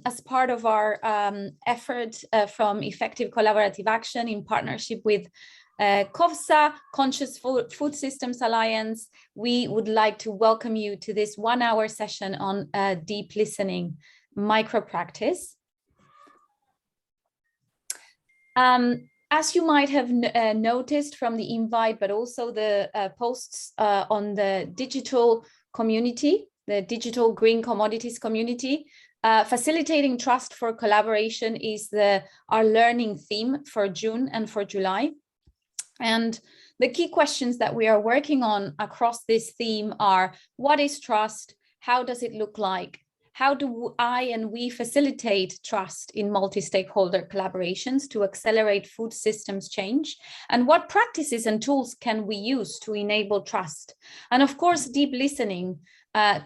as part of our effort from Effective Collaborative Action in partnership with CoFSA, Conscious Food Systems Alliance, we would like to welcome you to this 1-hour session on deep listening, micropractice. As you might have noticed from the invite, but also the posts on the digital community, the digital green commodities community, facilitating trust for collaboration is our learning theme for June and for July. And the key questions that we are working on across this theme are: what is trust? How does it look like? How do I and we facilitate trust in multi-stakeholder collaborations to accelerate food systems change? And what practices and tools can we use to enable trust? And of course, deep listening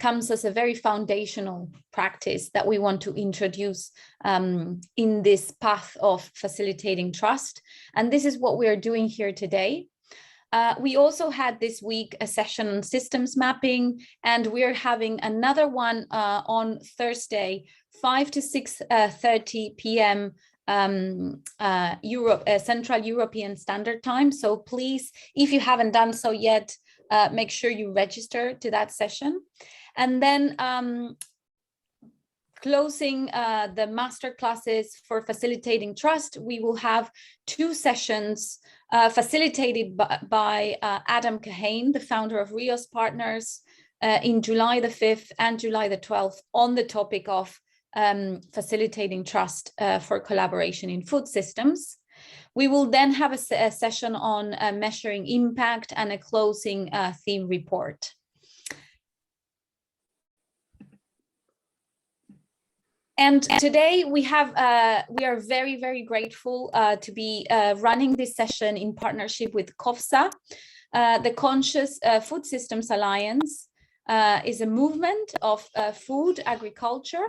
comes as a very foundational practice that we want to introduce in this path of facilitating trust. And this is what we are doing here today. We also had this week a session on systems mapping, and we're having another one on Thursday, 5 to 6:30 p.m. Central European Standard Time. So please, if you haven't done so yet, make sure you register to that session. And then closing the master classes for facilitating trust, we will have 2 sessions facilitated by Adam Kahane, the founder of Rios Partners, in July the 5th and July the 12th on the topic of facilitating trust for collaboration in food systems. We will then have a session on measuring impact and a closing theme report. And today we are very, very grateful to be running this session in partnership with CoFSA. The Conscious Food Systems Alliance is a movement of food, agriculture,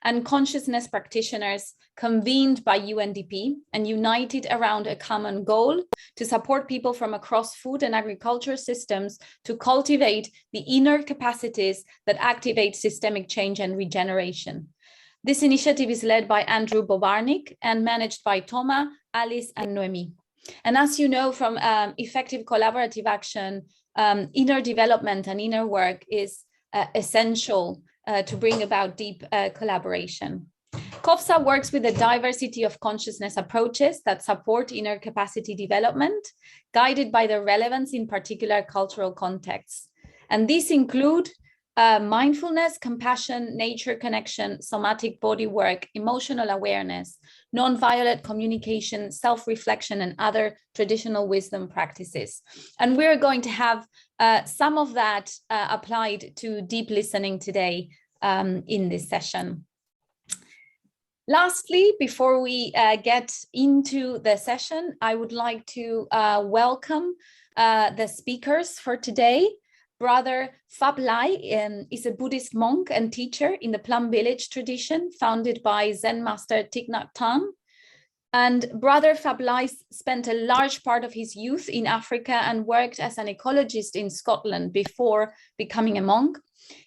and consciousness practitioners convened by UNDP and united around a common goal to support people from across food and agriculture systems to cultivate the inner capacities that activate systemic change and regeneration. This initiative is led by Andrew Bobarnik and managed by Thomas, Alice, and Noemi. And as you know from Effective Collaborative Action, inner development and inner work is essential to bring about deep collaboration. CoFSA works with a diversity of consciousness approaches that support inner capacity development, guided by their relevance in particular cultural contexts. And these include mindfulness, compassion, nature connection, somatic body work, emotional awareness, non-violent communication, self-reflection, and other traditional wisdom practices. And we're going to have some of that applied to deep listening today in this session. Lastly, before we get into the session, I would like to welcome the speakers for today. Brother Pháp Lai is a Buddhist monk and teacher in the Plum Village tradition founded by Zen master Thich Nhat Hanh. And Brother Pháp Lai spent a large part of his youth in Africa and worked as an ecologist in Scotland before becoming a monk.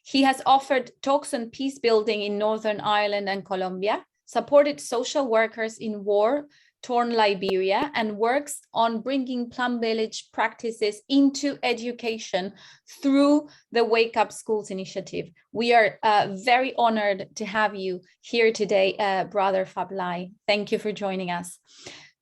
He has offered talks on peace building in Northern Ireland and Colombia, supported social workers in war-torn Liberia, and works on bringing Plum Village practices into education through the Wake Up Schools initiative. We are very honored to have you here today, Brother Pháp Lai. Thank you for joining us.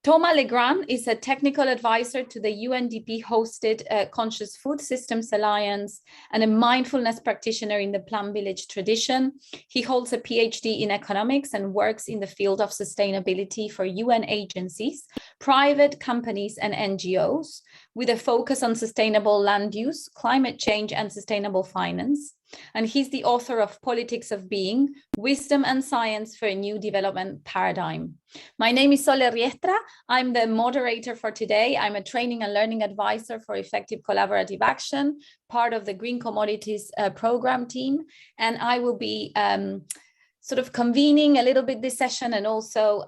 Thomas Legrand is a technical advisor to the UNDP-hosted Conscious Food Systems Alliance and a mindfulness practitioner in the Plum Village tradition. He holds a PhD in economics and works in the field of sustainability for UN agencies, private companies, and NGOs, with a focus on sustainable land use, climate change, and sustainable finance. And he's the author of Politics of Being, Wisdom and Science for a New Development Paradigm. My name is Sole Riestra. I'm the moderator for today. I'm a training and learning advisor for Effective Collaborative Action, part of the Green Commodities program team. And I will be sort of convening a little bit this session and also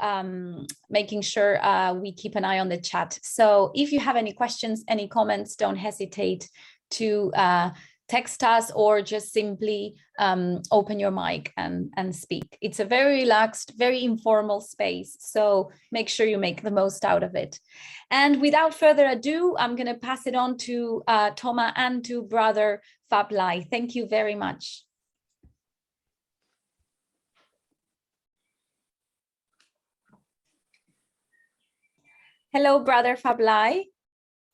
making sure we keep an eye on the chat. So if you have any questions, any comments, don't hesitate to text us or just simply open your mic and speak. It's a very relaxed, very informal space. So make sure you make the most out of it. And without further ado, I'm going to pass it on to Thomas and to Brother Pháp Lai. Thank you very much. Hello, Brother Pháp Lai.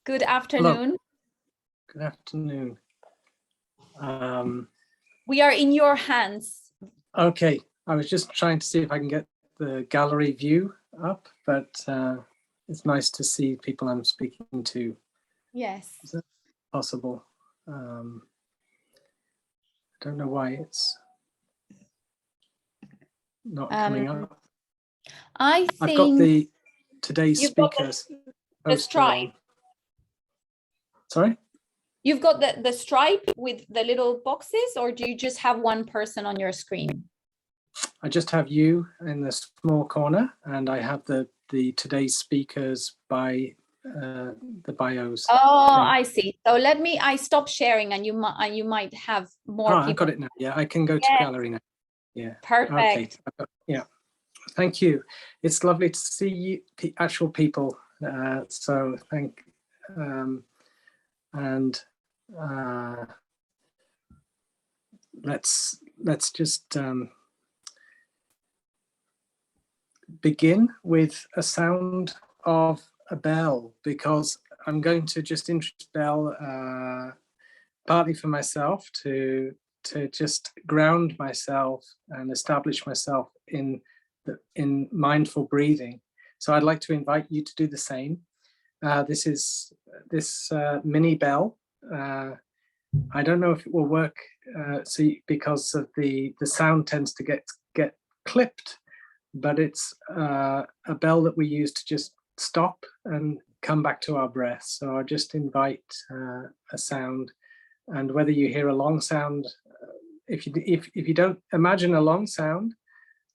Good afternoon. Hello. Good afternoon. We are in your hands. Okay, I was just trying to see if I can get the gallery view up, but it's nice to see people I'm speaking to. Yes. Is that possible? I don't know why it's not coming up. I've got the today's speakers. The stripe. Sorry? You've got the stripe with the little boxes, or do you just have one person on your screen? I just have you in the small corner, and I have the today's speakers by the bios. Oh, I see. So I stop sharing, and you might have more people. I've got it now. Yeah, I can go to gallery now. Yeah. Perfect. Okay. Yeah. Thank you. It's lovely to see you, actual people. So thank and let's just begin with a sound of a bell, because I'm going to just introduce bell partly for myself to just ground myself and establish myself in mindful breathing. So I'd like to invite you to do the same. This mini bell. I don't know if it will work, because of the sound tends to get clipped, but it's a bell that we use to just stop and come back to our breath. So I'll just invite a sound, and whether you hear a long sound, if you don't imagine a long sound,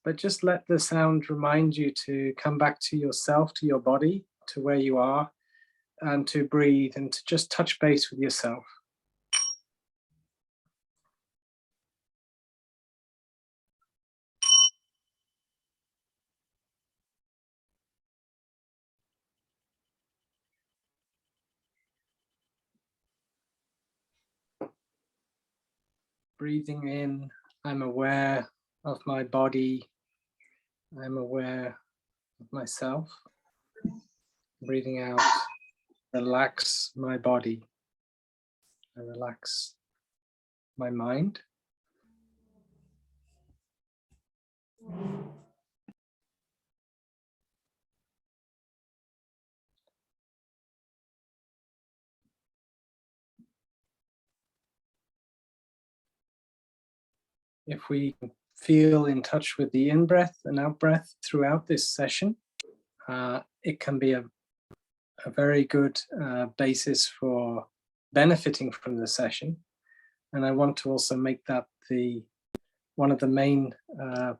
but just let the sound remind you to come back to yourself, to your body, to where you are, and to breathe and to just touch base with yourself. Breathing in, I'm aware of my body. I'm aware of myself. Breathing out, relax my body. I relax my mind. If we feel in touch with the in-breath and out-breath throughout this session, it can be a very good basis for benefiting from the session. And I want to also make that one of the main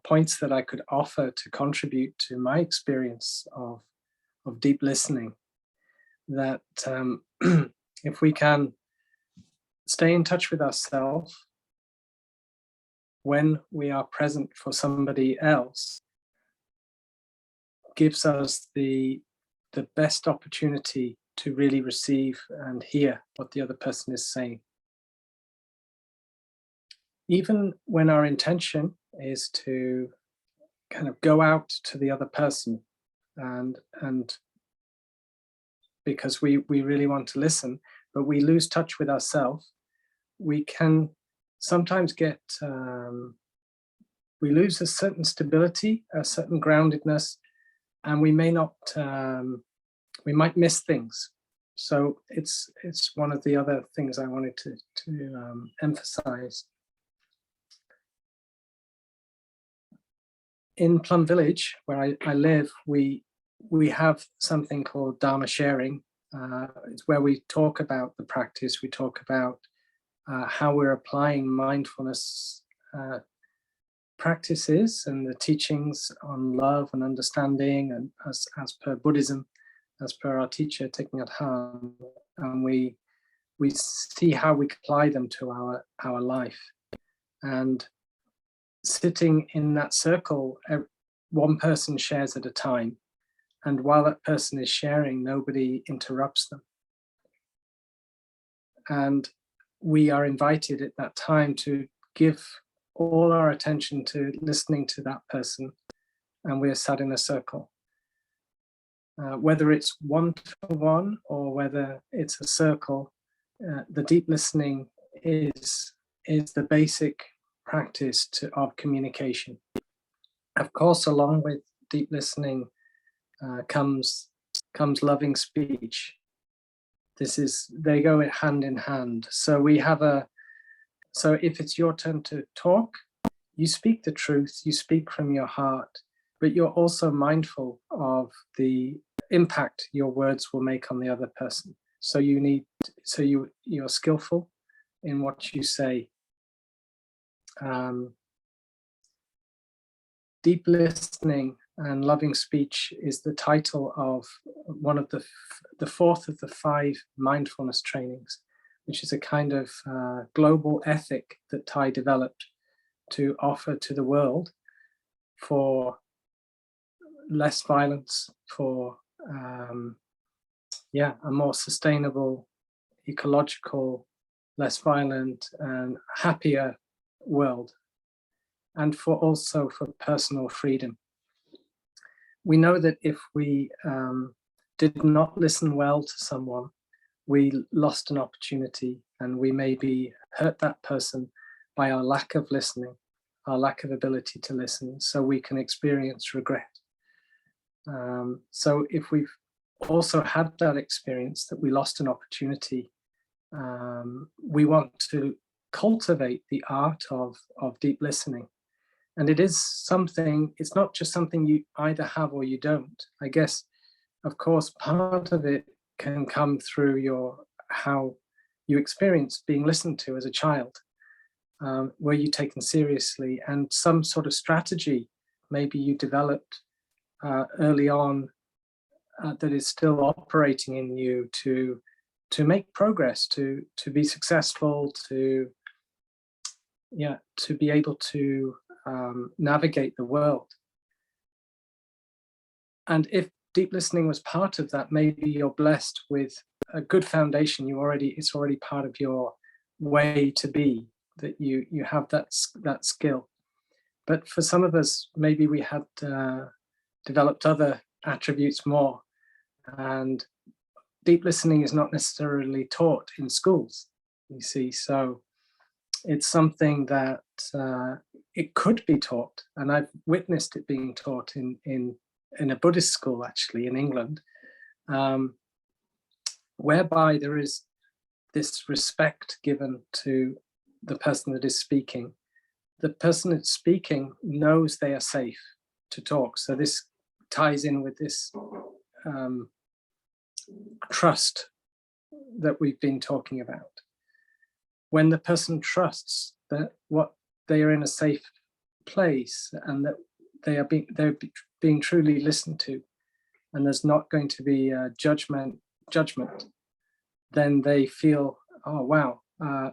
points that I could offer to contribute to my experience of deep listening, that if we can stay in touch with ourselves when we are present for somebody else, gives us the best opportunity to really receive and hear what the other person is saying. Even when our intention is to kind of go out to the other person and because we really want to listen, but we lose touch with ourselves, we can sometimes get, we lose a certain stability, a certain groundedness, and we may not, we might miss things. So it's one of the other things I wanted to emphasize. In Plum Village, where I live, we have something called Dharma sharing. It's where we talk about the practice, we talk about how we're applying mindfulness practices and the teachings on love and understanding, and as per Buddhism, as per our teacher, Thich Nhat Hanh. And we we see how we apply them to our life. And sitting in that circle, one person shares at a time. And while that person is sharing, nobody interrupts them. And we are invited at that time to give all our attention to listening to that person. And we are sat in a circle. Whether it's one-to-one or whether it's a circle, the deep listening is the basic practice of communication. Of course, along with deep listening comes loving speech. They go hand in hand. So if it's your turn to talk, you speak the truth, you speak from your heart, but you're also mindful of the impact your words will make on the other person. So you're skillful in what you say. Deep listening and loving speech is the title of one of the fourth of the 5 mindfulness trainings, which is a kind of global ethic that Thai developed to offer to the world for less violence, for a more sustainable, ecological, less violent and happier world, and also for personal freedom. We know that if we did not listen well to someone, we lost an opportunity, and we maybe hurt that person by our lack of listening, our lack of ability to listen, so we can experience regret. So if we've also had that experience that we lost an opportunity, we want to cultivate the art of deep listening. And it is something, it's not just something you either have or you don't. I guess, of course, part of it can come through how you experience being listened to as a child. Were you taken seriously, and some sort of strategy maybe you developed early on that is still operating in you to make progress, to be successful, to be able to navigate the world. And if deep listening was part of that, maybe you're blessed with a good foundation. It's already part of your way to be, that you have that skill. But for some of us, maybe we had developed other attributes more, and deep listening is not necessarily taught in schools, you see. So it's something that it could be taught, and I've witnessed it being taught in a Buddhist school, actually, in England, whereby there is this respect given to the person that is speaking. The person that's speaking knows they are safe to talk. So this ties in with this trust that we've been talking about. When the person trusts that they are in a safe place, and that they're being truly listened to, and there's not going to be judgment, then they feel, oh wow,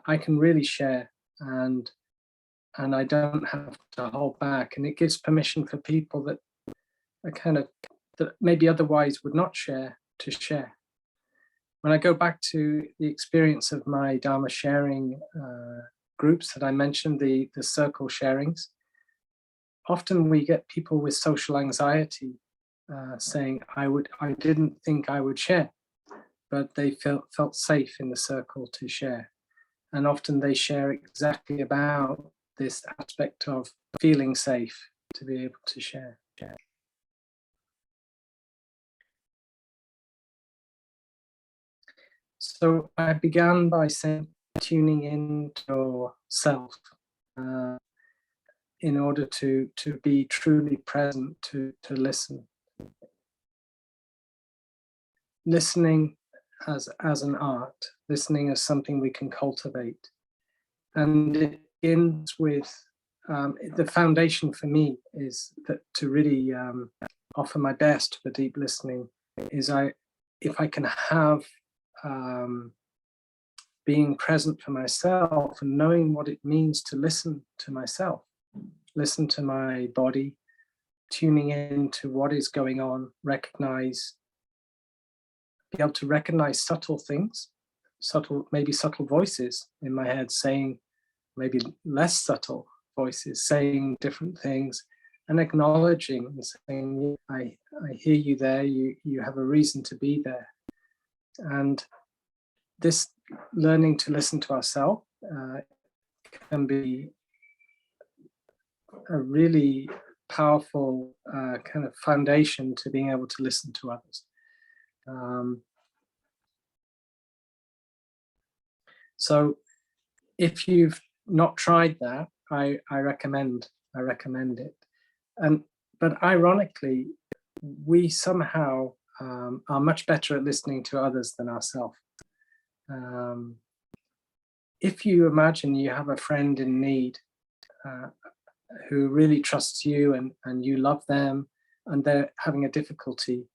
I can really share, and I don't have to hold back. And it gives permission for people that are that maybe otherwise would not share, to share. When I go back to the experience of my Dharma sharing groups that I mentioned, the circle sharings, often we get people with social anxiety saying, I didn't think I would share, but they felt safe in the circle to share. And often they share exactly about this aspect of feeling safe to be able to share. So I began by saying, tuning into yourself in order to be truly present, to listen. Listening as an art, listening as something we can cultivate. And it begins with, the foundation for me is that to really offer my best for deep listening is if I can have being present for myself and knowing what it means to listen to myself, listen to my body, tuning in to what is going on, be able to recognize subtle things, maybe subtle voices in my head saying, maybe less subtle voices saying different things, and acknowledging and saying, I hear you there, you have a reason to be there. And this learning to listen to ourselves can be a really powerful kind of foundation to being able to listen to others. So if you've not tried that, I recommend it. But ironically, we somehow are much better at listening to others than ourselves. If you imagine you have a friend in need who really trusts you and you love them and they're having a difficulty,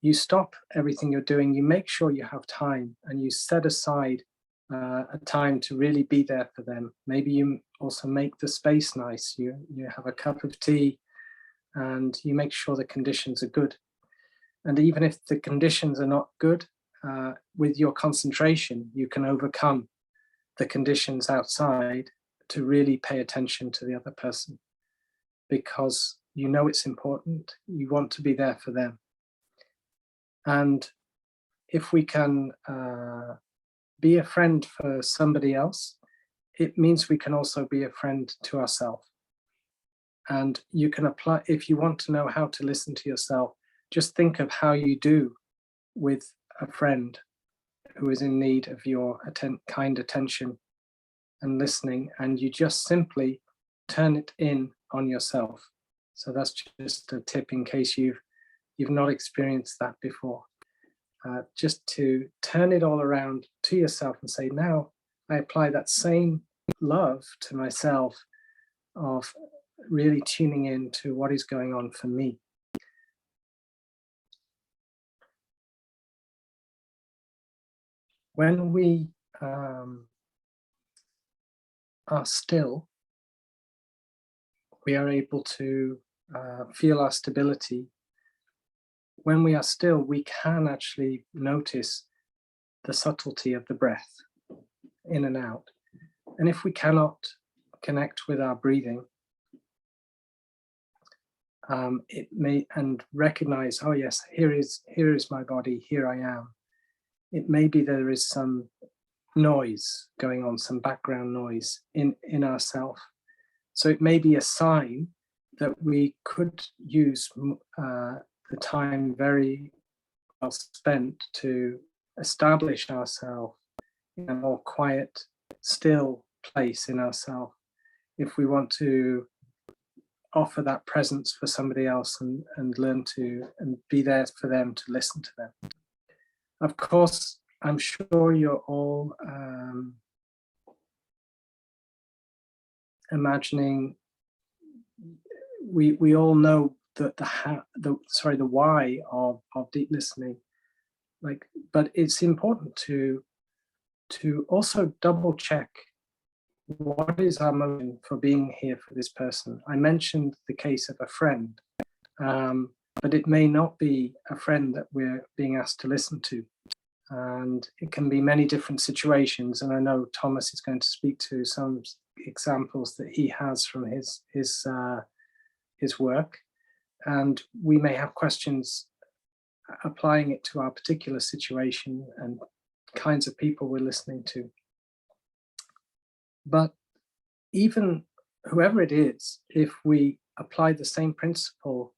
you stop everything you're doing, you make sure you have time and you set aside a time to really be there for them. Maybe you also make the space nice, you have a cup of tea and you make sure the conditions are good. And even if the conditions are not good, with your concentration, you can overcome the conditions outside to really pay attention to the other person because you know it's important, you want to be there for them. And if we can be a friend for somebody else, it means we can also be a friend to ourselves. And you can apply, if you want to know how to listen to yourself, just think of how you do with a friend who is in need of your kind attention and listening, and you just simply turn it in on yourself. So that's just a tip in case you've not experienced that before. Just to turn it all around to yourself and say, now I apply that same love to myself of really tuning in to what is going on for me. When we are still, we are able to feel our stability. When we are still, we can actually notice the subtlety of the breath in and out. And if we cannot connect with our breathing, it may, and recognize, oh yes, here is my body, here I am. It may be there is some noise going on, some background noise in ourself. So it may be a sign that we could use the time very well spent to establish ourselves in a more quiet, still place in ourselves, if we want to offer that presence for somebody else and learn to and be there for them, to listen to them. Of course, I'm sure you're all imagining, we all know that the why of deep listening, but it's important to also double check what is our motive for being here for this person. I mentioned the case of a friend, but it may not be a friend that we're being asked to listen to. And it can be many different situations. And I know Thomas is going to speak to some examples that he has from his work. And we may have questions applying it to our particular situation and kinds of people we're listening to. But even whoever it is, if we apply the same principle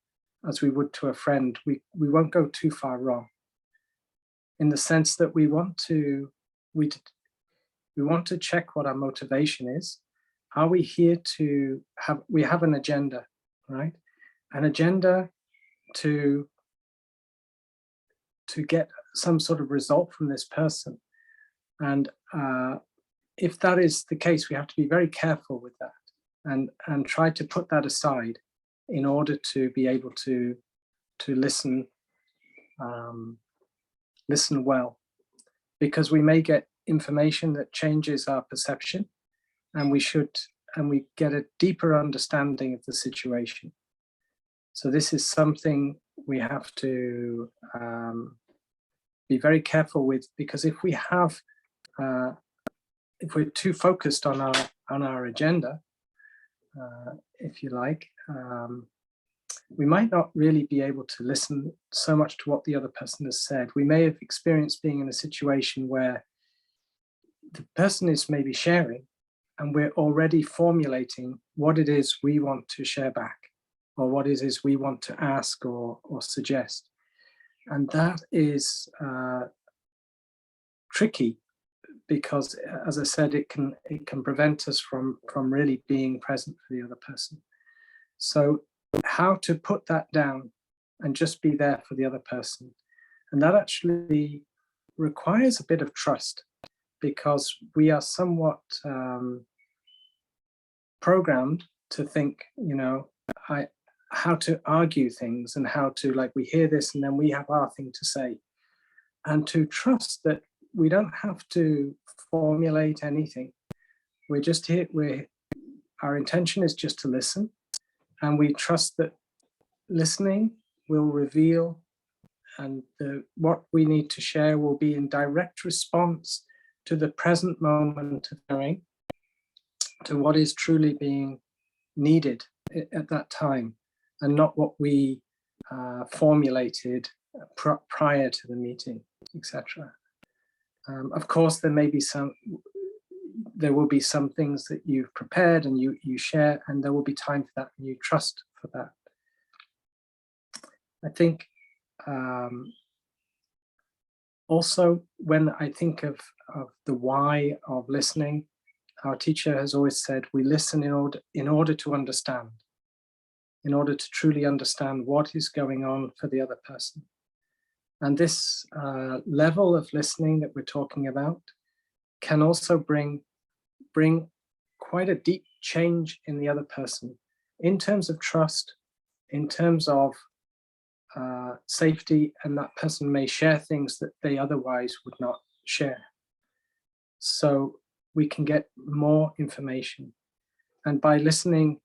as we would to a friend, we won't go too far wrong. In the sense that we want to check what our motivation is. Are we here to we have an agenda, right? An agenda to get some sort of result from this person. And if that is the case, we have to be very careful with that and try to put that aside in order to be able to listen well, because we may get information that changes our perception, and we get a deeper understanding of the situation. So this is something we have to be very careful with, because if we have, if we're too focused on our agenda, if you like, we might not really be able to listen so much to what the other person has said. We may have experienced being in a situation where the person is maybe sharing, and we're already formulating what it is we want to share back, or what it is we want to ask or suggest. And that is tricky, because, as I said, it can prevent us from really being present for the other person. So how to put that down and just be there for the other person. And that actually requires a bit of trust, because we are somewhat programmed to think, you know, how to argue things, and how to, like, we hear this and then we have our thing to say, and to trust that we don't have to formulate anything. We're just here, our intention is just to listen, and we trust that listening will reveal, and what we need to share will be in direct response to the present moment of hearing, to what is truly being needed at that time, and not what we formulated prior to the meeting, etc. Of course, there will be some things that you've prepared and you share, and there will be time for that, and you trust for that. I think also, when I think of the why of listening, our teacher has always said we listen in order to understand, in order to truly understand what is going on for the other person. And this level of listening that we're talking about can also bring quite a deep change in the other person, in terms of trust, in terms of safety, and that person may share things that they otherwise would not share. So we can get more information. And by listening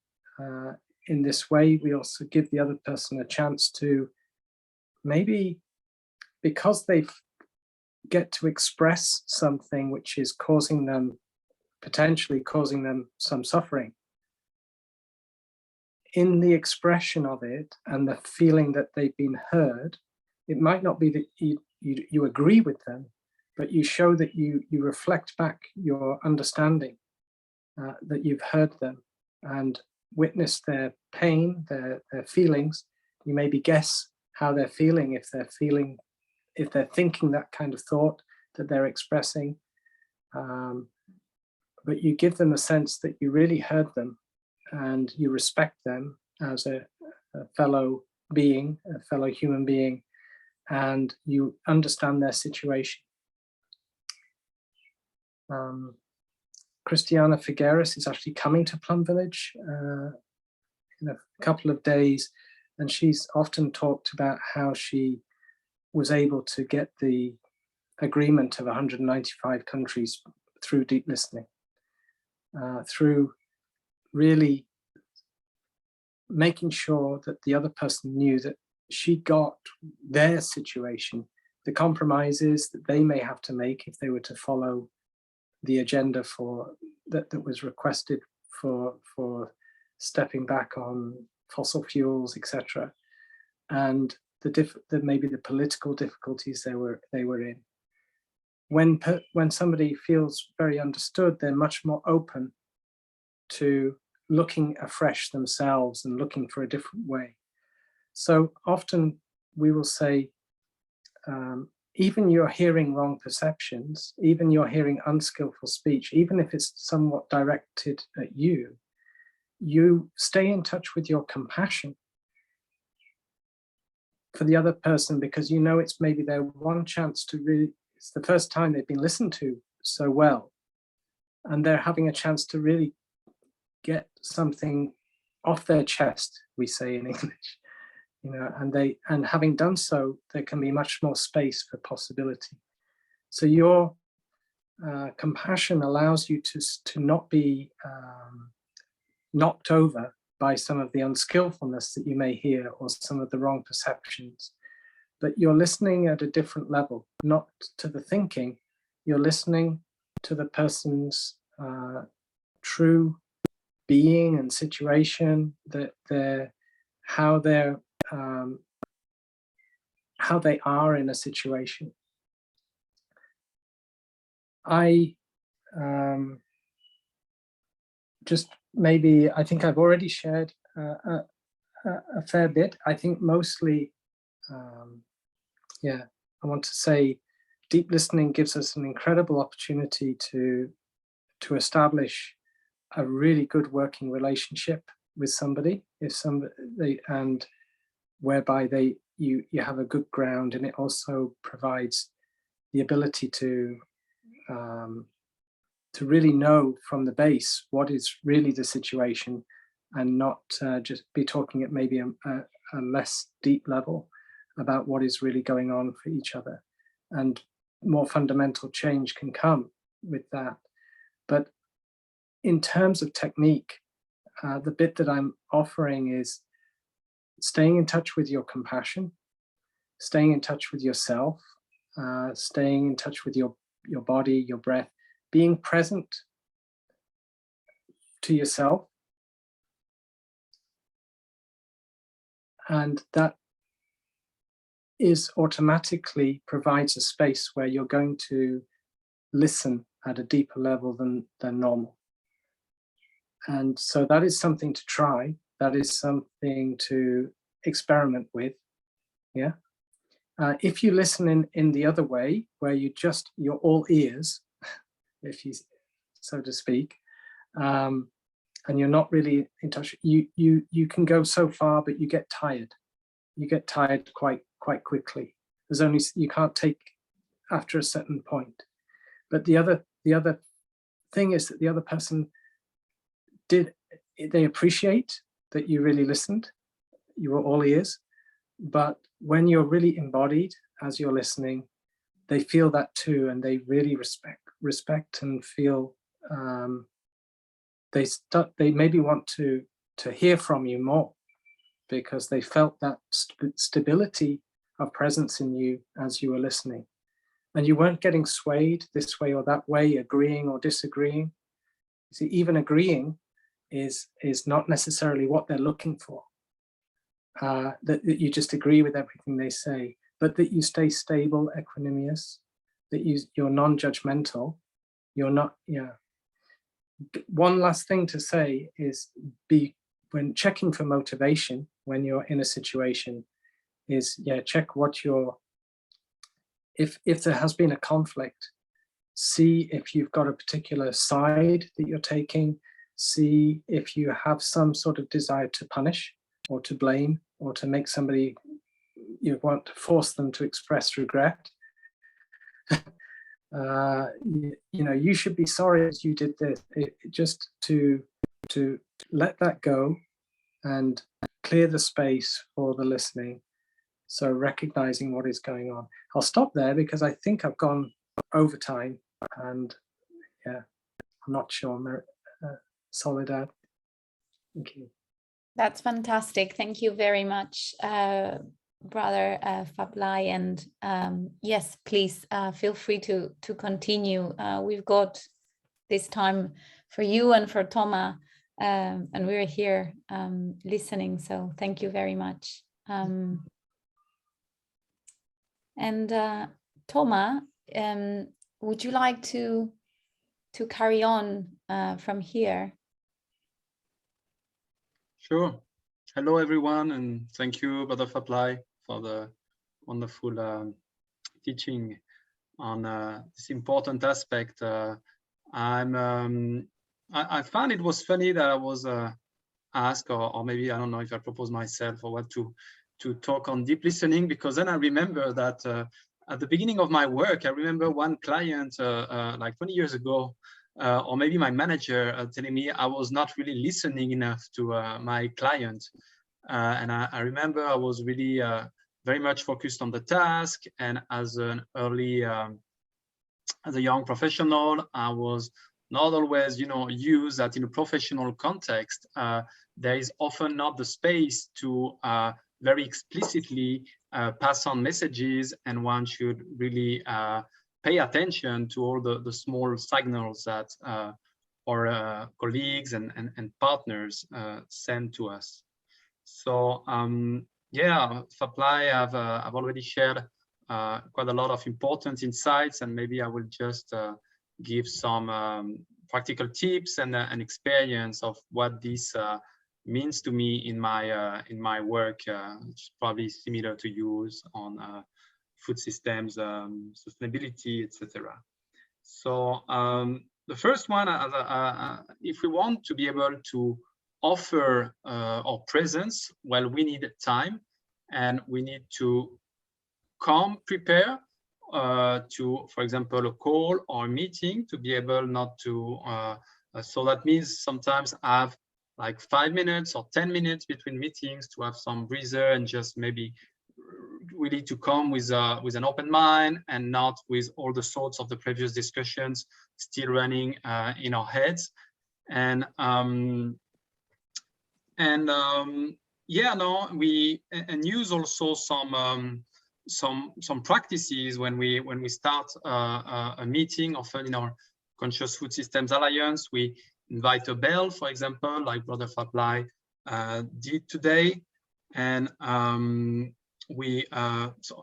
in this way, we also give the other person a chance to, maybe because they get to express something which is potentially causing them some suffering, in the expression of it and the feeling that they've been heard, it might not be that you agree with them, but you show that you reflect back your understanding, that you've heard them and witnessed their pain, their feelings. You maybe guess how they're feeling, if they're thinking that kind of thought that they're expressing, but you give them a sense that you really heard them, and you respect them as a fellow being, a fellow human being, and you understand their situation. Christiana Figueres is actually coming to Plum Village in a couple of days, and she's often talked about how she was able to get the agreement of 195 countries through deep listening, through really making sure that the other person knew that she got their situation, the compromises that they may have to make if they were to follow the agenda that was requested for stepping back on fossil fuels, etc., and maybe the political difficulties they were in. When somebody feels very understood, they're much more open to looking afresh themselves and looking for a different way. So often we will say, even you're hearing wrong perceptions, even you're hearing unskillful speech, even if it's somewhat directed at you, you stay in touch with your compassion for the other person, because you know it's maybe their one chance to really, it's the first time they've been listened to so well, and they're having a chance to really get something off their chest, we say in English, you know, and having done so, there can be much more space for possibility. So you're compassion allows you to not be knocked over by some of the unskillfulness that you may hear or some of the wrong perceptions, but you're listening at a different level, not to the thinking, you're listening to the person's true being and situation, how they are in a situation. I I think I've already shared a fair bit. I think mostly, I want to say deep listening gives us an incredible opportunity to establish a really good working relationship with somebody, and whereby you have a good ground, and it also provides the ability to really know from the base what is really the situation, and not just be talking at maybe a less deep level about what is really going on for each other. And more fundamental change can come with that. But in terms of technique, the bit that I'm offering is staying in touch with your compassion, staying in touch with yourself, staying in touch with your body, your breath, being present to yourself. And that is automatically provides a space where you're going to listen at a deeper level than normal. And so that is something to try. That is something to experiment with. Yeah. If you listen in the other way, where you're all ears, if you so to speak, and you're not really in touch, you can go so far, but you get tired. You get tired quite quickly. You can't take after a certain point. But the other thing is that the other person they appreciate that you really listened, you were all ears. But when you're really embodied as you're listening, they feel that too, and they really respect and feel they maybe want to hear from you more, because they felt that stability of presence in you as you were listening, and you weren't getting swayed this way or that way, agreeing or disagreeing. You see, even agreeing is not necessarily what they're looking for. That you just agree with everything they say, but that you stay stable, equanimous, that you're non-judgmental, you're not. One last thing to say is, when checking for motivation when you're in a situation, is check what if there has been a conflict, see if you've got a particular side that you're taking, see if you have some sort of desire to punish or to blame or to make somebody, you want to force them to express regret. You should be sorry as you did this. Just to let that go and clear the space for the listening. So recognizing what is going on. I'll stop there because I think I've gone over time, and I'm not sure. Soledad. Thank you. That's fantastic. Thank you very much, Brother Pháp Lai. And yes, please feel free to continue. We've got this time for you and for Thomas, and we're here listening. So thank you very much. And Thomas, would you like to carry on from here? Sure. Hello, everyone, and thank you, Brother Pháp Lai, for the wonderful teaching on this important aspect. I found it was funny that I was asked, or maybe I don't know if I proposed myself or what, to talk on deep listening, because then I remember that at the beginning of my work, I remember one client like 20 years ago, or maybe my manager telling me I was not really listening enough to my client. And I remember I was really very much focused on the task, and as an early as a young professional, I was not always, use that in a professional context. There is often not the space to very explicitly pass on messages, and one should really pay attention to all the small signals that our colleagues and partners send to us. So yeah, Pháp Lai, I've already shared quite a lot of important insights, and maybe I will just give some practical tips and experience of what this means to me in my work, which is probably similar to yours on food systems, sustainability, etc. So the first one, if we want to be able to offer our presence, well, we need time, and we need to come prepare to, for example, a call or a meeting, to be able not to, so that means sometimes I have like 5 minutes or 10 minutes between meetings to have some breather, and just maybe really to come with an open mind, and not with all the thoughts of the previous discussions still running in our heads. And yeah, no, we use also some practices when we start a meeting. Often in our Conscious Food Systems Alliance, we invite a bell, for example, like Brother Pháp Lai did today, and we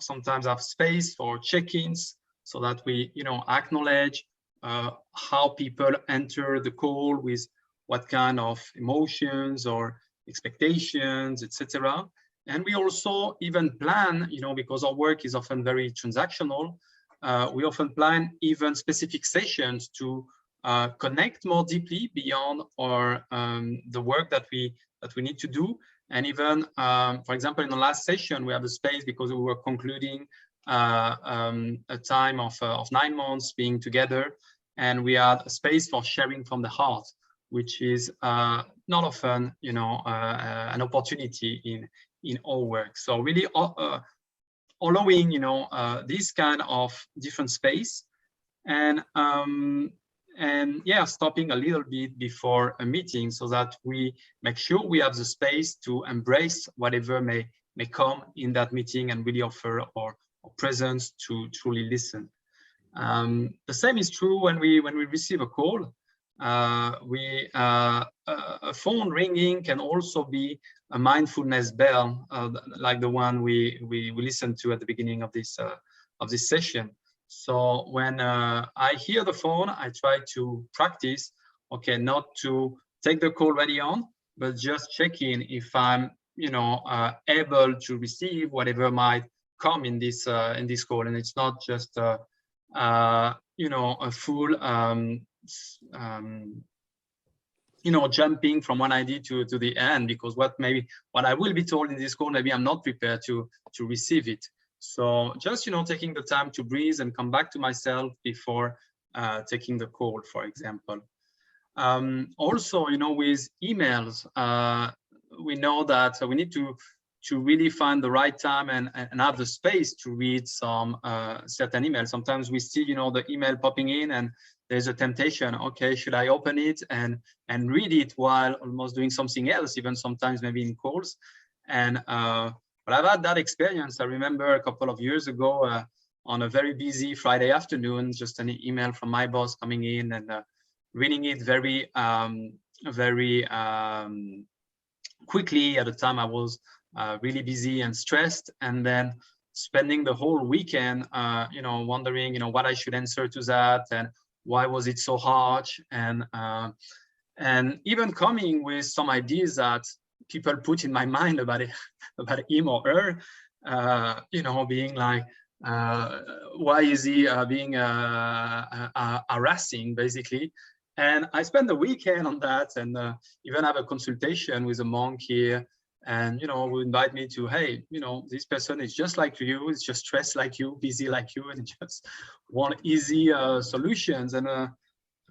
sometimes have space for check-ins, so that we acknowledge how people enter the call, with what kind of emotions or expectations, etc. And we also even plan, because our work is often very transactional, we often plan even specific sessions to connect more deeply beyond our the work that we need to do. And even, for example, in the last session, we had a space because we were concluding a time of 9 months being together, and we had a space for sharing from the heart, which is not often, an opportunity in our work. So really allowing, this kind of different space, and yeah, stopping a little bit before a meeting, so that we make sure we have the space to embrace whatever may come in that meeting, and really offer our presence to truly listen. The same is true when we receive a call. A phone ringing can also be a mindfulness bell, like the one we listened to at the beginning of this session. So when I hear the phone, I try to practice, okay, not to take the call ready on, but just check in if I'm, able to receive whatever might come in this call, and it's not just a full jumping from one idea to the end, because what I will be told in this call, maybe I'm not prepared to receive it. So just taking the time to breathe and come back to myself before taking the call, for example. Also, with emails, we know that we need to really find the right time and have the space to read some certain emails. Sometimes we see, the email popping in, and there's a temptation. Okay, should I open it and read it while almost doing something else, even sometimes maybe in calls? And but I've had that experience. I remember a couple of years ago on a very busy Friday afternoon, just an email from my boss coming in, and reading it very quickly. At the time, I was really busy and stressed, and then spending the whole weekend, wondering, what I should answer to that, and why was it so harsh, and even coming with some ideas that people put in my mind about him or her, being like, why is he being harassing, basically. And I spent the weekend on that, and even have a consultation with a monk here, and who invite me to, hey, this person is just like you, is just stressed like you, busy like you, and just want easy solutions. And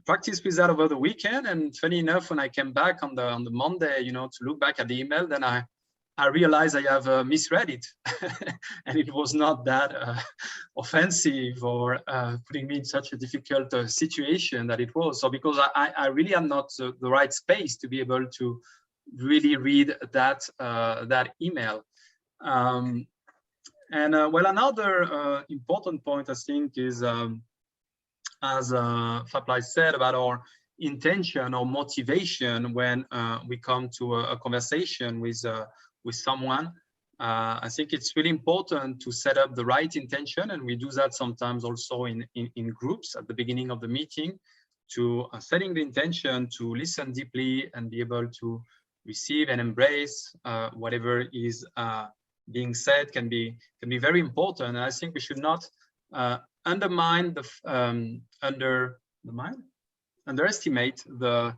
practice with that over the weekend. And funny enough, when I came back on the Monday, to look back at the email, then I I realized I have misread it, and it was not that offensive or putting me in such a difficult situation that it was. So because I really am not the right space to be able to really read that that email. Well, another important point I think is, as Pháp Lai said, about our intention or motivation when we come to a conversation with someone. I think it's really important to set up the right intention, and we do that sometimes also in groups at the beginning of the meeting, to setting the intention to listen deeply and be able to receive and embrace whatever is being said can be very important. And I think we should not underestimate the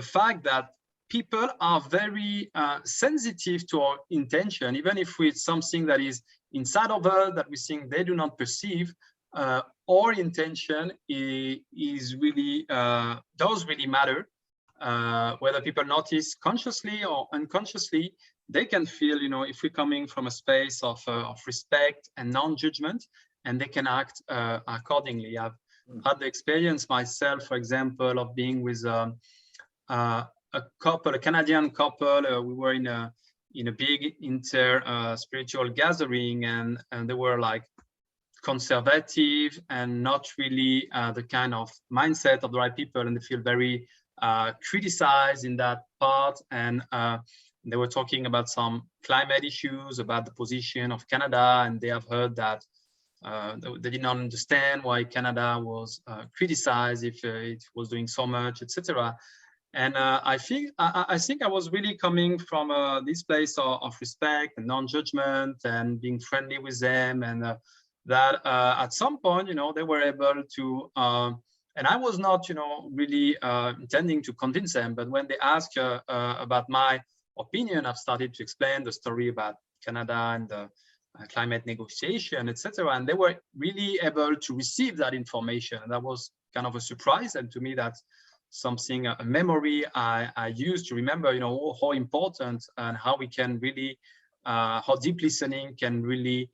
fact that people are very sensitive to our intention, even if it's something that is inside of us that we think they do not perceive. Our intention is really does really matter. Whether people notice consciously or unconsciously, they can feel, you know, if we're coming from a space of respect and non-judgment, and they can act accordingly. I've had the experience myself, for example, of being with a couple, a Canadian couple. We were in a big spiritual gathering, and they were like conservative and not really the kind of mindset of the right people, and they feel very criticized in that part. And they were talking about some climate issues, about the position of Canada, and they have heard that they did not understand why Canada was criticized if it was doing so much, etc. And I think I was really coming from this place of respect and non-judgment and being friendly with them, and that at some point, you know, they were able to, and I was not, you know, really intending to convince them, but when they asked about my opinion, I've started to explain the story about Canada and the climate negotiation, etc. And they were really able to receive that information. And that was kind of a surprise. And to me, that's something, a memory I use to remember, you know, how important and how we can really, how deep listening can really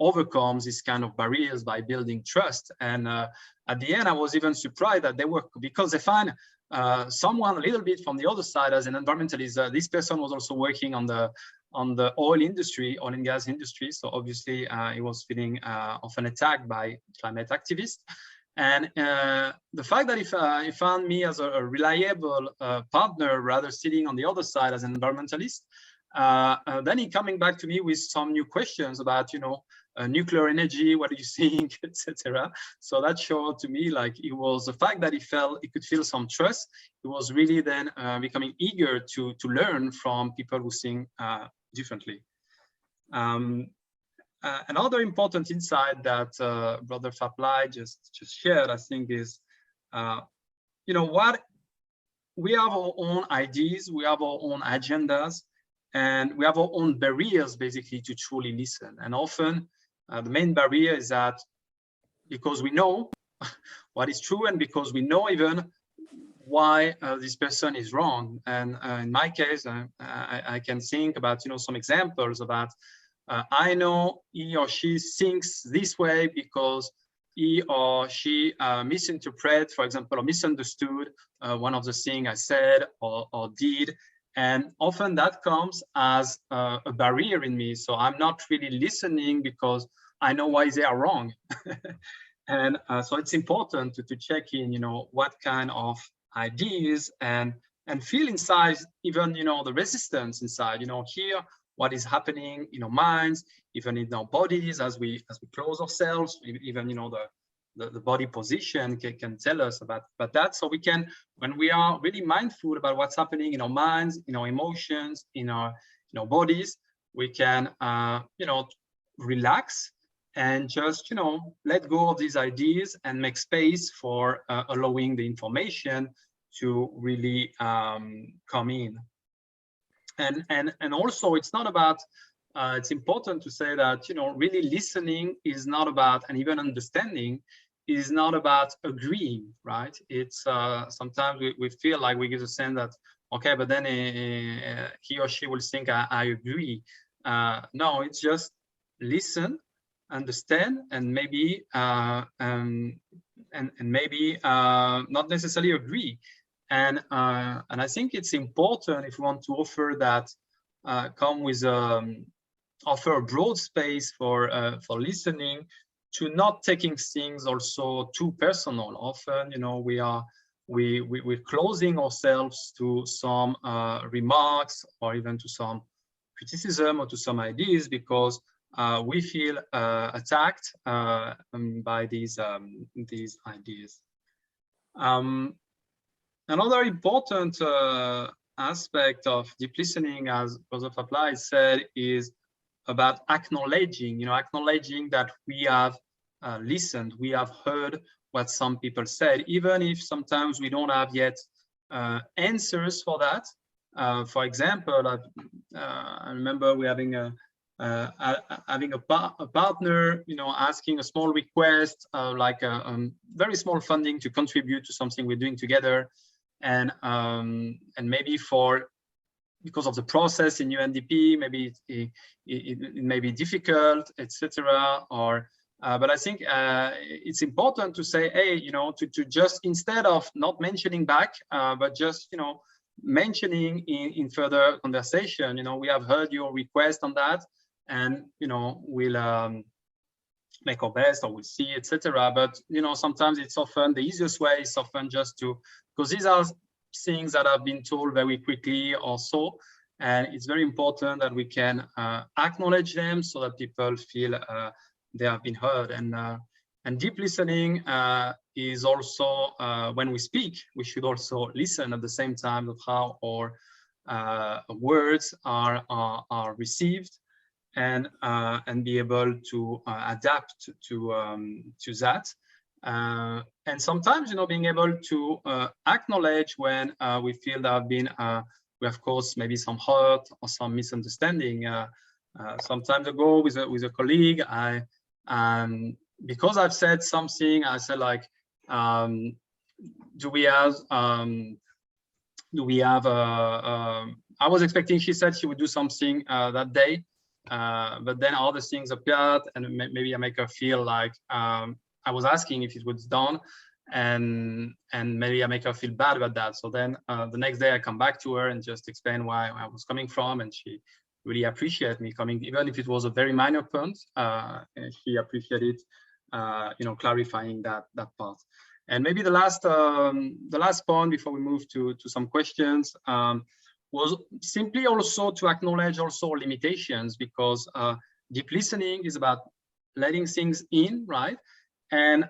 overcome these kind of barriers by building trust. And at the end, I was even surprised that they were, because they find someone a little bit from the other side as an environmentalist. This person was also working on the oil industry, oil and gas industry. So obviously he was feeling often attacked by climate activists. And the fact that he found me as a reliable partner, rather sitting on the other side as an environmentalist, then he coming back to me with some new questions about, you know, nuclear energy, what do you think, etc. So that showed to me, like, it was the fact that he could feel some trust. He was really then becoming eager to learn from people who think differently. Another important insight that Brother Pháp Lai just shared, I think, is, you know, what we have our own ideas, we have our own agendas, and we have our own barriers, basically, to truly listen. And often the main barrier is that because we know what is true, and because we know even why this person is wrong. And in my case, I can think about, you know, some examples about, I know he or she thinks this way because he or she misinterpret, for example, or misunderstood one of the things I said or did. And often that comes as a barrier in me. So I'm not really listening because I know why they are wrong. And so it's important to check in, you know, what kind of ideas and feel inside, even, you know, the resistance inside, you know, hear what is happening in our minds, even in our bodies as we close ourselves, even, you know, the body position can tell us about that. So we can, when we are really mindful about what's happening in our minds, in our emotions, in our bodies, we can, you know, relax and just, you know, let go of these ideas and make space for allowing the information to really come in. And also, it's not about, it's important to say that, you know, really listening is not about, and even understanding is not about agreeing, right? It's sometimes we feel like we get a sense that okay, but then he or she will think I agree. No, it's just listen, understand, and maybe and maybe not necessarily agree. And I think it's important, if we want to offer that, offer a broad space for listening, to not taking things also too personal. Often, you know, we're closing ourselves to some remarks, or even to some criticism, or to some ideas, because we feel attacked by these ideas. Another important aspect of deep listening, as Brother Pháp Lai said, is about acknowledging, acknowledging that we have listened, we have heard what some people said, even if sometimes we don't have yet answers for that. For example, I remember we having a partner, asking a small request, like a very small funding to contribute to something we're doing together, and maybe because of the process in UNDP, maybe it may be difficult, etc. Or but I think it's important to say, hey, to just, instead of not mentioning back, but just mentioning in further conversation, we have heard your request on that, and we'll make our best, or we'll see, etc. But sometimes it's often the easiest way is often just to, because these are things that have been told very quickly or so, and it's very important that we can acknowledge them so that people feel they have been heard. And deep listening is also, when we speak, we should also listen at the same time of how our words are received, and be able to adapt to that. And sometimes, being able to acknowledge when we feel there have been, we have caused maybe some hurt or some misunderstanding. Some time ago with a colleague, because I've said something, I said like, do we have I was expecting, she said she would do something that day, but then other things appeared, and maybe I make her feel like I was asking if it was done, and maybe I make her feel bad about that. So then the next day I come back to her and just explain why I was coming from, and she really appreciated me coming, even if it was a very minor point. And she appreciated, clarifying that part. And maybe the last point before we move to some questions was simply also to acknowledge also limitations, because deep listening is about letting things in, right? And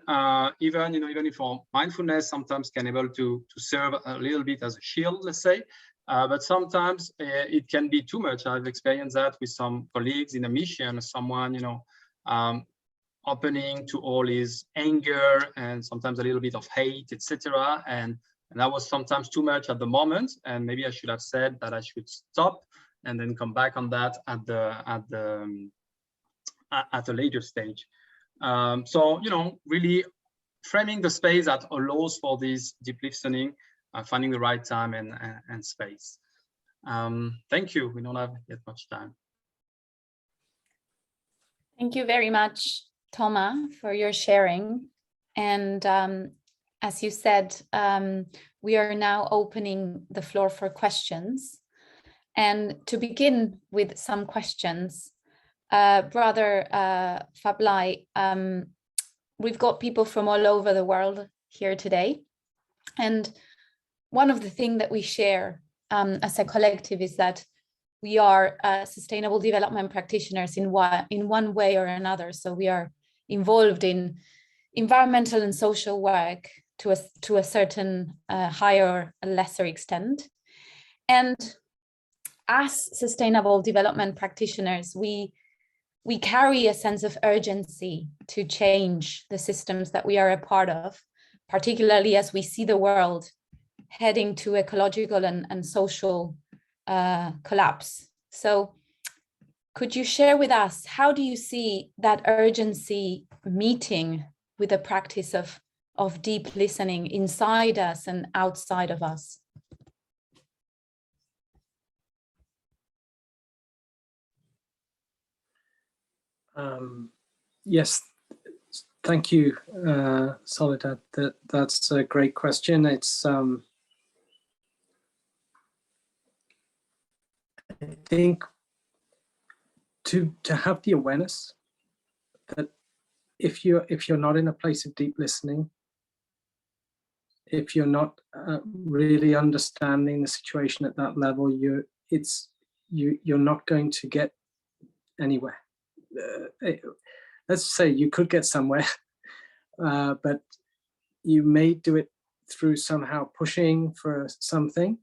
even if our mindfulness sometimes can able to serve a little bit as a shield, let's say, but sometimes it can be too much. I've experienced that with some colleagues in a mission, someone opening to all his anger and sometimes a little bit of hate, etc. And that was sometimes too much at the moment, and maybe I should have said that I should stop and then come back on that at a later stage. So really framing the space that allows for this deep listening, finding the right time and space. Thank you. We don't have yet much time. Thank you very much, Thomas, for your sharing. And as you said, we are now opening the floor for questions. And to begin with some questions, Brother Pháp Lai, we've got people from all over the world here today. And one of the things that we share as a collective is that we are sustainable development practitioners in one way or another. So we are involved in environmental and social work to a certain higher or lesser extent. And as sustainable development practitioners, we carry a sense of urgency to change the systems that we are a part of, particularly as we see the world heading to ecological and social collapse. So could you share with us, how do you see that urgency meeting with the practice of deep listening inside us and outside of us? Yes, thank you, Soledad. That's a great question. It's I think to have the awareness that if you're not in a place of deep listening, if you're not really understanding the situation at that level, you're not going to get anywhere. Let's say you could get somewhere, but you may do it through somehow pushing for something.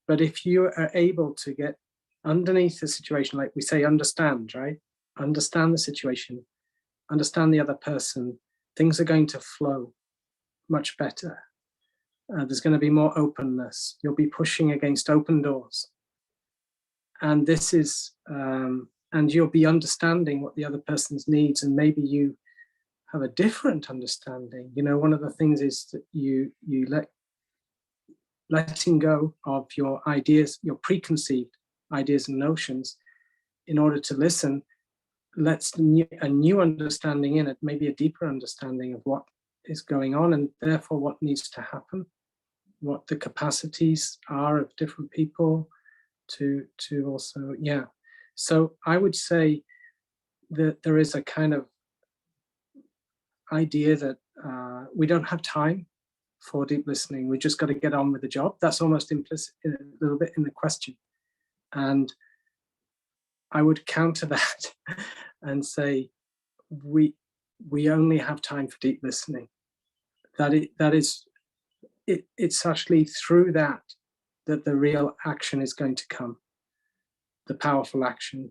But if you are able to get underneath the situation, like we say, understand, right? Understand the situation, understand the other person, things are going to flow much better. There's going to be more openness. You'll be pushing against open doors. And this is, and you'll be understanding what the other person's needs, and maybe you have a different understanding. You know, one of the things is that you letting go of your ideas, your preconceived ideas and notions, in order to listen, lets a new understanding in it, maybe a deeper understanding of what is going on, and therefore what needs to happen, what the capacities are of different people to also, yeah. So I would say that there is a kind of idea that we don't have time for deep listening. We just got to get on with the job. That's almost implicit a little bit in the question. And I would counter that and say, we only have time for deep listening. It's actually through that the real action is going to come, the powerful action,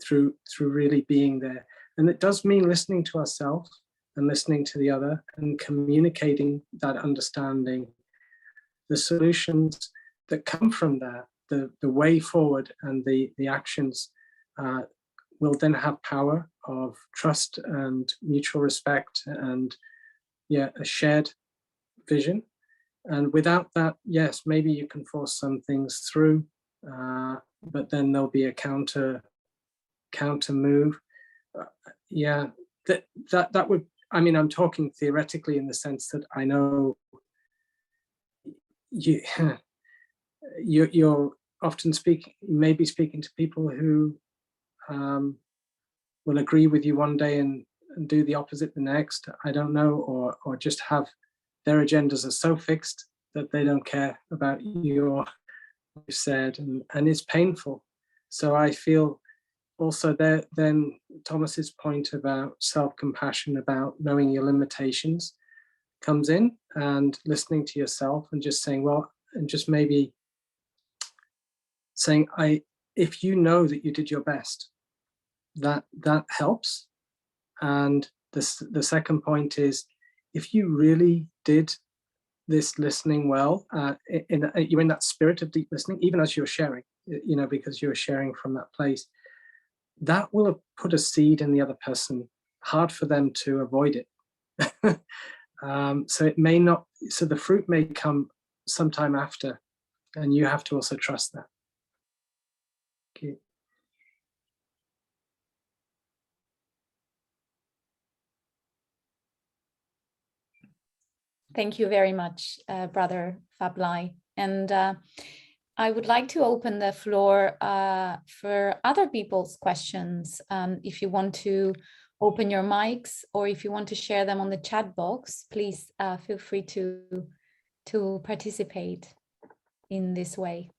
through really being there. And it does mean listening to ourselves and listening to the other and communicating that understanding, the solutions that come from that, the way forward, and the actions will then have power of trust and mutual respect and, yeah, a shared vision. And without that, yes, maybe you can force some things through, but then there'll be a counter move. Yeah, that would, I mean, I'm talking theoretically in the sense that I know you're often maybe speaking to people who will agree with you one day and do the opposite the next. I don't know, or just have their agendas are so fixed that they don't care about what you said, and it's painful. So I feel also there, then Thomas's point about self-compassion, about knowing your limitations, comes in, and listening to yourself and just saying, well, and just maybe saying, if you know that you did your best, that helps. And the second point is, if you really did this listening well, you're in that spirit of deep listening, even as you're sharing, you know, because you're sharing from that place, that will have put a seed in the other person, hard for them to avoid it. So it may not, so the fruit may come sometime after, and you have to also trust that. Okay. Thank you very much, Brother Pháp Lai. And I would like to open the floor for other people's questions. If you want to open your mics, or if you want to share them on the chat box, please feel free to participate in this way.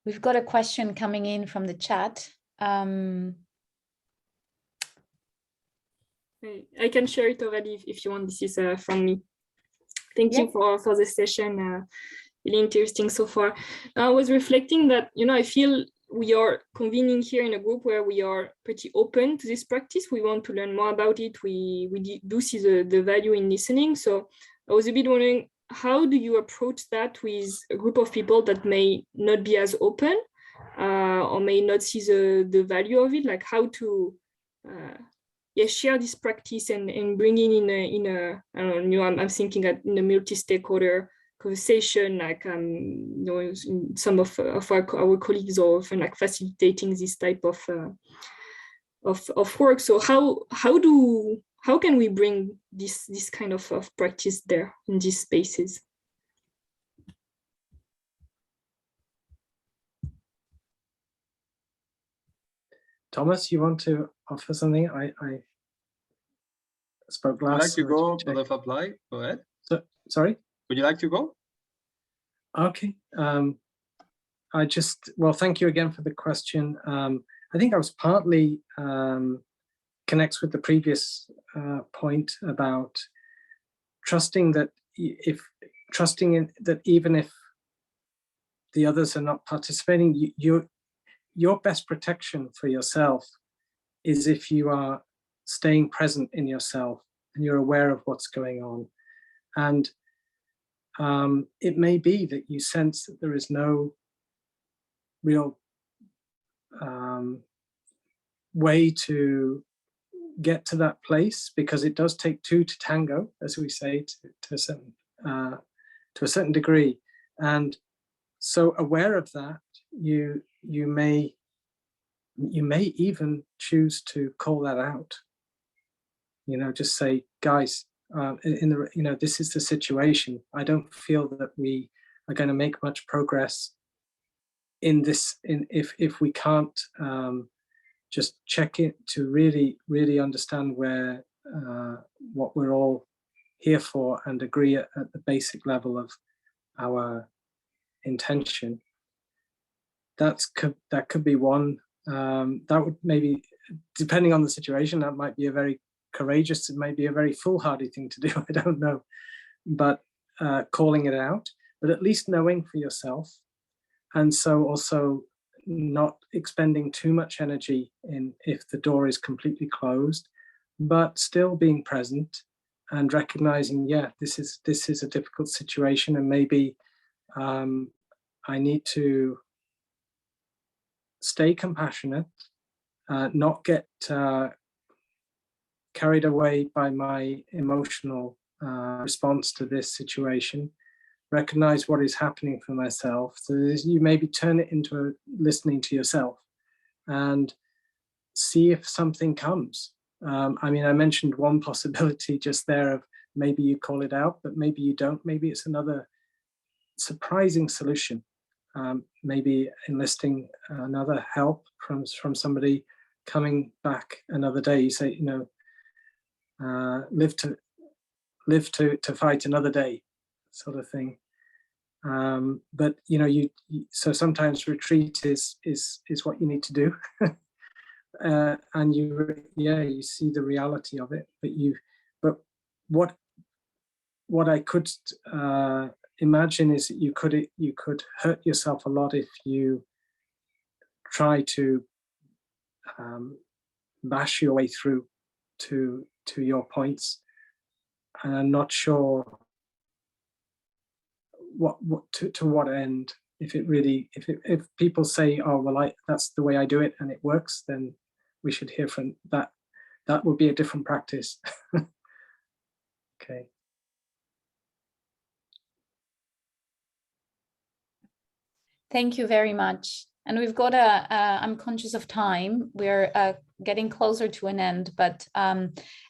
We've got a question coming in from the chat. I can share it already if you want. This is from me. Thank you for the session. Really interesting so far. I was reflecting that, you know, I feel we are convening here in a group where we are pretty open to this practice. We want to learn more about it. We do see the value in listening. So I was a bit wondering, how do you approach that with a group of people that may not be as open or may not see the value of it? Like how to share this practice and bring it in a I don't know, I'm thinking in a multi-stakeholder conversation, like some of our colleagues are often like facilitating this type of work. So how can we bring this kind of practice there in these spaces? Thomas, you want to offer something? I spoke last. Would you like to go for the Pháp Lai? Go ahead. Sorry? Would you like to go? Okay. Well, thank you again for the question. I think I was partly connects with the previous point about trusting that that even if the others are not participating, your best protection for yourself is if you are staying present in yourself and you're aware of what's going on. And it may be that you sense that there is no real way to get to that place, because it does take two to tango, as we say, to a certain degree. And so aware of that, you may even choose to call that out. Just say, guys, this is the situation. I don't feel that we are going to make much progress in this. If we can't just check it to really understand where what we're all here for and agree at the basic level of our intention. That could be one. That would maybe, depending on the situation, that might be a very courageous, it might be a very foolhardy thing to do, I don't know, but calling it out, but at least knowing for yourself. And so also not expending too much energy if the door is completely closed, but still being present and recognizing, yeah, this is a difficult situation, and maybe I need to stay compassionate, not get carried away by my emotional response to this situation, recognize what is happening for myself. So you maybe turn it into listening to yourself and see if something comes. I mentioned one possibility just there of maybe you call it out, but maybe you don't. Maybe it's another surprising solution. Maybe enlisting another help from somebody, coming back another day. You say, live to fight another day, sort of thing. But so sometimes retreat is what you need to do. And you see the reality of it, but what I could imagine is that you could hurt yourself a lot if you try to bash your way through to your points. And I'm not sure to what end. If people say, oh well, that's the way I do it and it works, then we should hear from that. That would be a different practice. Okay. Thank you very much. And we've got I'm conscious of time. We're getting closer to an end, but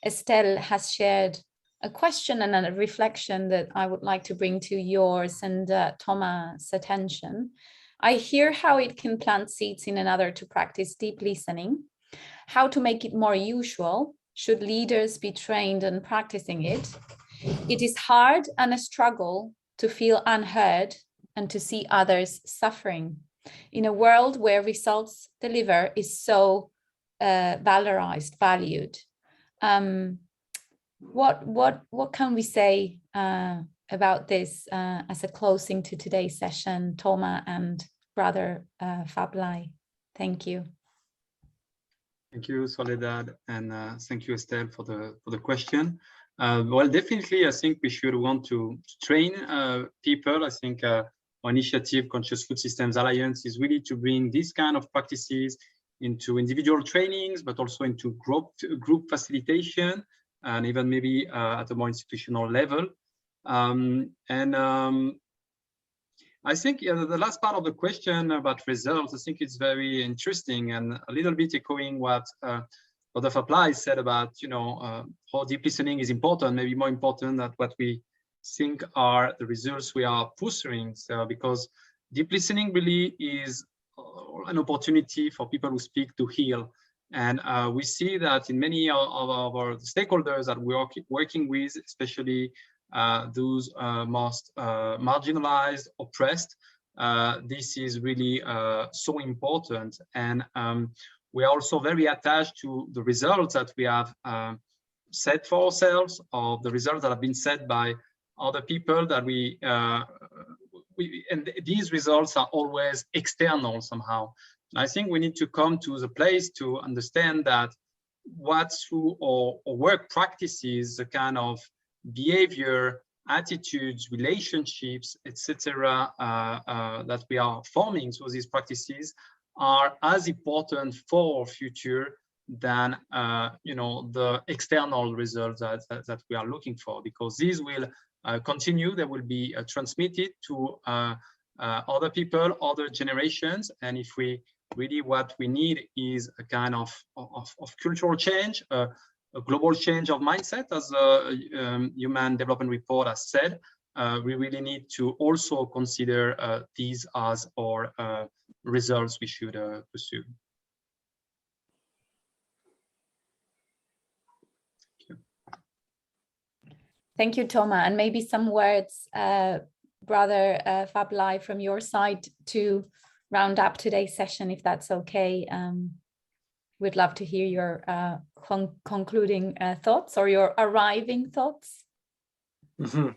Estelle has shared a question and a reflection that I would like to bring to yours and Thomas' attention. I hear how it can plant seeds in another to practice deep listening, how to make it more usual, should leaders be trained in practicing it. It is hard and a struggle to feel unheard and to see others suffering in a world where results deliver is so valorized, valued. What can we say about this as a closing to today's session, Thomas and Brother Pháp Lai? Thank you. Thank you, Soledad, and thank you, Estelle, for the question. Well, definitely, I think we should want to train people. I think our initiative, Conscious Food Systems Alliance, is really to bring these kind of practices into individual trainings, but also into group facilitation, and even maybe at a more institutional level. I think the last part of the question about results, I think it's very interesting and a little bit echoing what Dr. Pháp Lai said about, how deep listening is important, maybe more important than what we think are the results we are pursuing. So, because deep listening really is an opportunity for people who speak to heal. And we see that in many of our stakeholders that we're working with, especially those most marginalized, oppressed, this is really so important. And we are also very attached to the results that we have set for ourselves, or the results that have been set by other people that and these results are always external somehow. And I think we need to come to the place to understand that what through our work practices, the kind of behavior, attitudes, relationships, etc., that we are forming through these practices are as important for our future than the external results that we are looking for, because these will continue. They will be transmitted to other people, other generations, and if we really, what we need is a kind of cultural change, a global change of mindset, as the Human Development Report has said. We really need to also consider these as our results we should pursue. Thank you, Thomas. And maybe some words, Brother Pháp Lai, from your side to round up today's session, if that's okay. We'd love to hear your concluding thoughts or your arriving thoughts. Mm-hmm.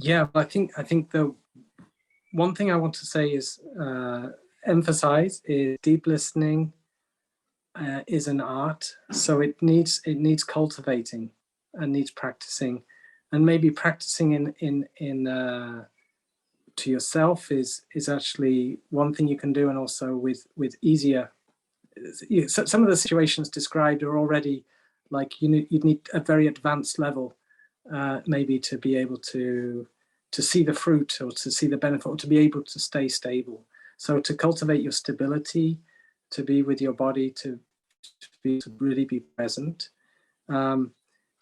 Yeah, I think the one thing I want to say is emphasize is deep listening is an art, so it needs cultivating and needs practicing, and maybe practicing in to yourself is actually one thing you can do, and also with easier. Some of the situations described are already like you'd need a very advanced level, maybe to be able to see the fruit or to see the benefit or to be able to stay stable. So to cultivate your stability, to be with your body, to really be present, to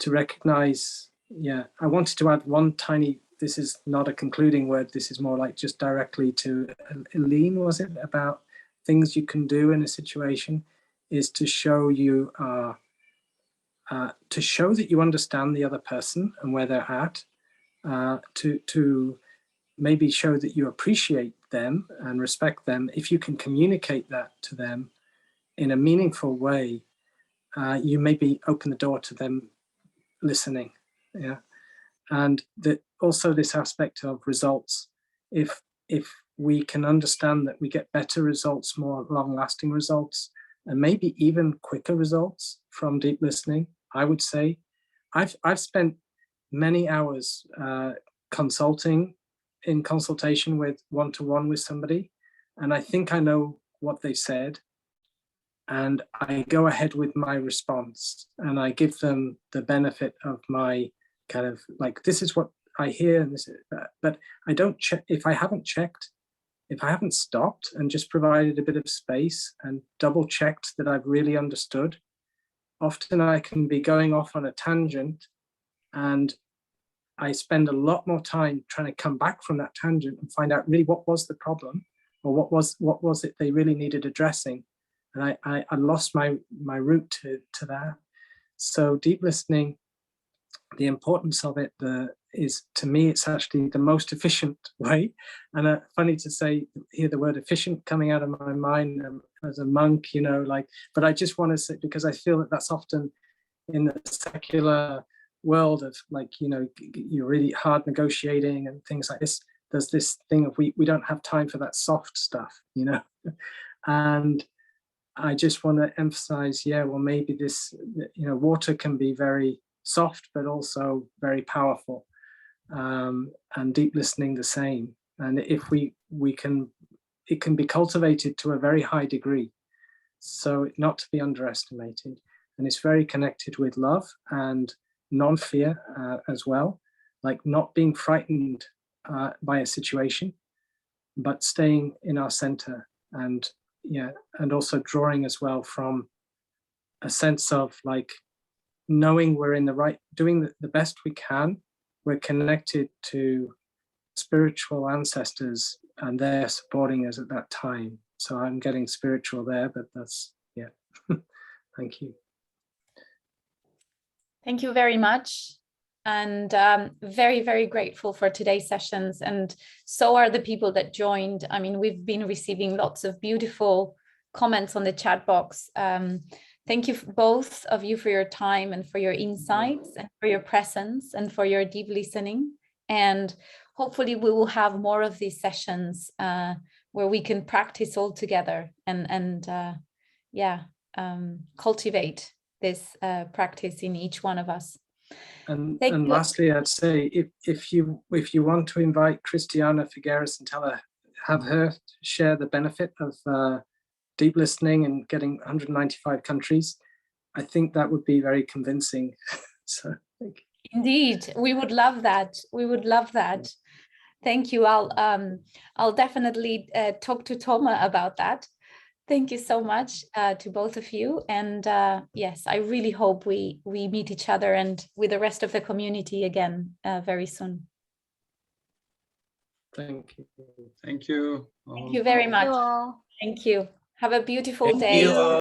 recognize. Yeah, I wanted to add one tiny. This is not a concluding word. This is more like just directly to Eileen, was it, about things you can do in a situation, is to show you to show that you understand the other person and where they're at, to maybe show that you appreciate them and respect them. If you can communicate that to them in a meaningful way, you maybe open the door to them listening. Yeah, and also this aspect of results. If we can understand that we get better results, more long-lasting results, and maybe even quicker results from deep listening, I would say, I've spent many hours in consultation with one-to-one with somebody, and I think I know what they said, and I go ahead with my response, and I give them the benefit of my kind of like, this is what I hear, and this is that. But I don't check if I haven't checked. If I haven't stopped and just provided a bit of space and double checked that I've really understood, often I can be going off on a tangent, and I spend a lot more time trying to come back from that tangent and find out really what was the problem, or what was it they really needed addressing. And I lost my route to that. So deep listening, the importance of it is, to me, it's actually the most efficient way. And funny to hear the word efficient coming out of my mind as a monk, but I just want to say, because I feel that that's often in the secular world of you're really hard negotiating and things like this. There's this thing of we don't have time for that soft stuff, and I just want to emphasize, maybe this, water can be very soft, but also very powerful, and deep listening the same. And if we can it can be cultivated to a very high degree, so not to be underestimated. And it's very connected with love and non-fear as well, like not being frightened by a situation, but staying in our center, and and also drawing as well from a sense of like knowing we're in the right, doing the best we can. We're connected to spiritual ancestors and they're supporting us at that time. So I'm getting spiritual there, but that's, thank you. Thank you very much. And very, very grateful for today's sessions. And so are the people that joined. I mean, we've been receiving lots of beautiful comments on the chat box. Thank you both of you for your time and for your insights and for your presence and for your deep listening. And hopefully we will have more of these sessions where we can practice all together and cultivate this practice in each one of us. And lastly, I'd say if you want to invite Christiana Figueres and have her share the benefit of deep listening and getting 195 countries, I think that would be very convincing. So thank you. Indeed, we would love that. We would love that. Thank you. I'll definitely talk to Thomas about that. Thank you so much to both of you. And yes, I really hope we meet each other and with the rest of the community again very soon. Thank you. Thank you. Thank you very much. Thank you. Have a beautiful day.